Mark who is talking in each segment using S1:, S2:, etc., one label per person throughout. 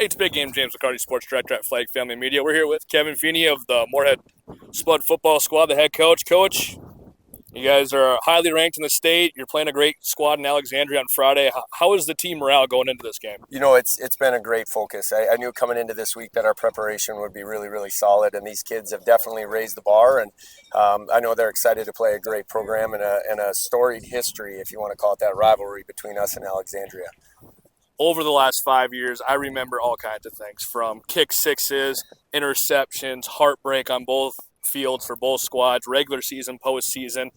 S1: Hey, it's Big Game James McCarty, Sports Director at Flag Family Media. We're here with Kevin Feeney of the Moorhead Football squad, the head coach. Coach, you guys are highly ranked in the state. You're playing a great squad in Alexandria on Friday. How is the team morale going into this game?
S2: It's been a great focus. I knew coming into this week that our preparation would be really, really solid, and these kids have definitely raised the bar. And I know they're excited to play a great program and a storied history, if you want to call it that, rivalry between us and Alexandria.
S1: Over the last 5 years, I remember all kinds of things from kick sixes, interceptions, heartbreak on both fields for both squads, regular season, postseason.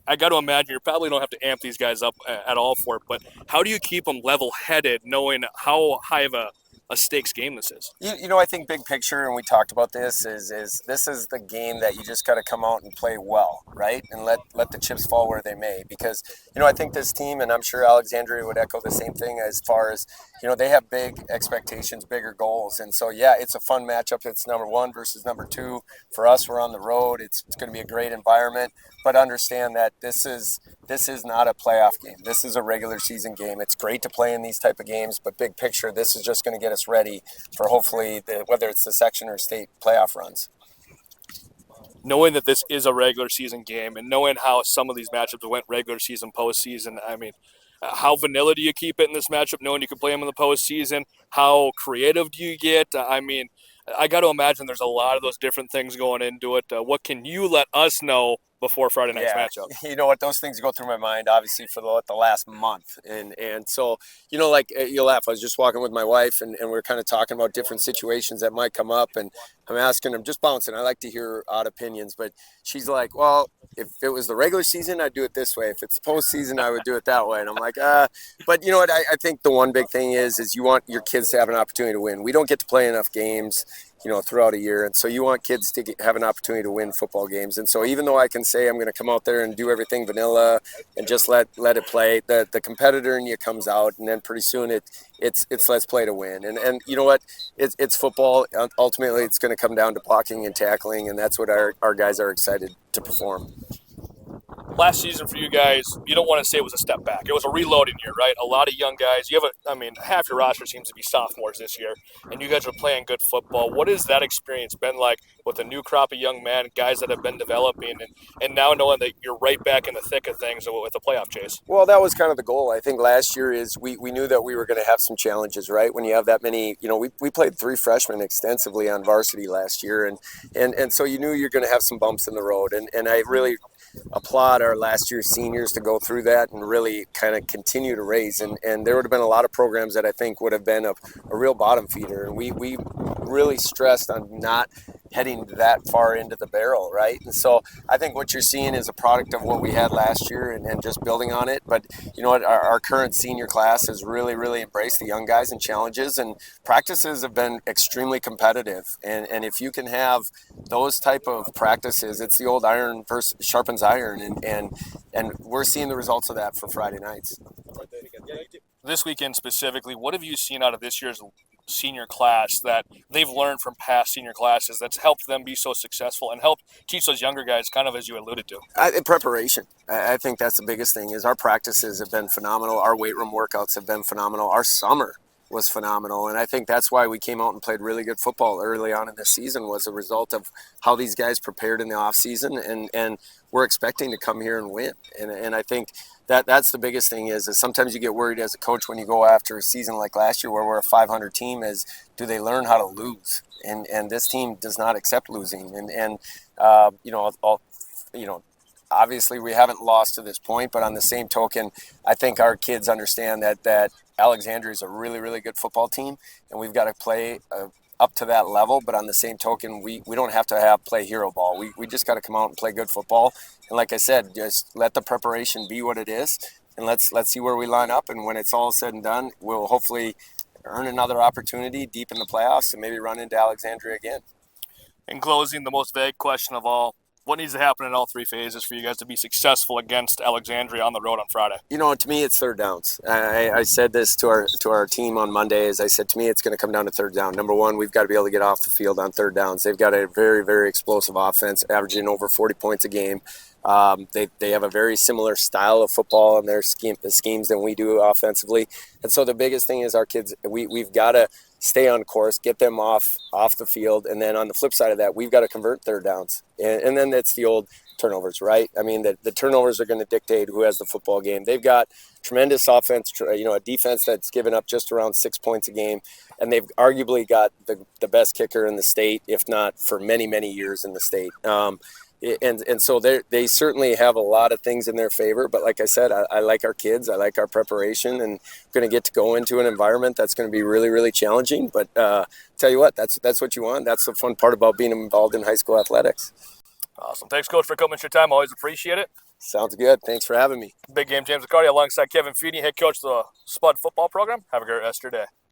S1: I got to imagine you probably don't have to amp these guys up at all for it, but how do you keep them level-headed knowing how high of a stakes game this is?
S2: I think big picture, and we talked about this, is this is the game that you just got to come out and play well, right? And let the chips fall where they may. Because, I think this team, and I'm sure Alexandria would echo the same thing as far as, they have big expectations, bigger goals. And so, yeah, it's a fun matchup. It's number one versus number two. For us, we're on the road. It's going to be a great environment. But understand that this is not a playoff game. This is a regular season game. It's great to play in these type of games, but big picture, this is just going to get us ready for hopefully whether it's the section or state playoff runs.
S1: Knowing that this is a regular season game and knowing how some of these matchups went regular season, postseason, I mean, how vanilla do you keep it in this matchup knowing you can play them in the postseason? How creative do you get? I mean, I got to imagine there's a lot of those different things going into it. What can you let us know before Friday night's matchup?
S2: You know what? Those things go through my mind, obviously, for the last month. And so, like, you'll laugh. I was just walking with my wife, and we are kind of talking about different situations that might come up. And I'm asking them, just bouncing. I like to hear odd opinions. But she's like, well, if it was the regular season, I'd do it this way. If it's postseason, I would do it that way. And I'm like, But you know what? I think the one big thing is you want your kids to have an opportunity to win. We don't get to play enough games throughout a year. And so you want kids to have an opportunity to win football games. And so even though I can say I'm going to come out there and do everything vanilla and just let it play, the competitor in you comes out, and then pretty soon it's let's play to win. And you know what? It's football. Ultimately, it's going to come down to blocking and tackling, and that's what our guys are excited to perform.
S1: Last season for you guys, you don't want to say it was a step back. It was a reloading year, right? A lot of young guys. Half your roster seems to be sophomores this year, and you guys are playing good football. What has that experience been like with a new crop of young men, guys that have been developing, and now knowing that you're right back in the thick of things with the playoff chase?
S2: Well, that was kind of the goal. I think last year is we knew that we were going to have some challenges, right? When you have that many, we played 3 freshmen extensively on varsity last year, and so you knew you're going to have some bumps in the road, and I really applaud our last year's seniors to go through that and really kind of continue to raise. And there would have been a lot of programs that I think would have been a real bottom feeder. And we really stressed on not heading that far into the barrel, right? And so I think what you're seeing is a product of what we had last year and just building on it. But you know what? Our current senior class has really, really embraced the young guys and challenges, and practices have been extremely competitive. And if you can have those type of practices, it's the old iron sharpens iron, and we're seeing the results of that for Friday nights.
S1: This weekend specifically, what have you seen out of this year's senior class that they've learned from past senior classes that's helped them be so successful and helped teach those younger guys, kind of as you alluded to?
S2: Preparation. I think that's the biggest thing. Is our practices have been phenomenal. Our weight room workouts have been phenomenal. Our summer was phenomenal, and I think that's why we came out and played really good football early on in the season, was a result of how these guys prepared in the off season, and we're expecting to come here and win. And I think that's the biggest thing is sometimes you get worried as a coach when you go after a season like last year where we're a 500 team, is do they learn how to lose? And this team does not accept losing. And obviously we haven't lost to this point, but on the same token, I think our kids understand that Alexandria is a really, really good football team, and we've got to play up to that level. But on the same token, we don't have to play hero ball. We just got to come out and play good football. And like I said, just let the preparation be what it is, and let's see where we line up. And when it's all said and done, we'll hopefully earn another opportunity deep in the playoffs and maybe run into Alexandria again.
S1: In closing, the most vague question of all, what needs to happen in all 3 phases for you guys to be successful against Alexandria on the road on Friday?
S2: To me, it's third downs. I said this to our team on Monday. Is I said, to me, it's going to come down to third down. Number one, we've got to be able to get off the field on third downs. They've got a very, very explosive offense, averaging over 40 points a game. They have a very similar style of football in their schemes than we do offensively. And so the biggest thing is our kids, we've got to stay on course, get them off the field, and then on the flip side of that, we've got to convert third downs, and then it's the old turnovers, right? I mean, the turnovers are going to dictate who has the football game. They've got tremendous offense, a defense that's given up just around 6 points a game, and they've arguably got the best kicker in the state, if not for many, many years in the state. And so they certainly have a lot of things in their favor. But like I said, I like our kids. I like our preparation, and going to get to go into an environment that's going to be really, really challenging. But tell you what, that's what you want. That's the fun part about being involved in high school athletics.
S1: Awesome. Thanks, Coach, for coming to your time. Always appreciate it.
S2: Sounds good. Thanks for having me.
S1: Big Game James McCarty alongside Kevin Feeney, head coach of the Spud football program. Have a great rest of your day.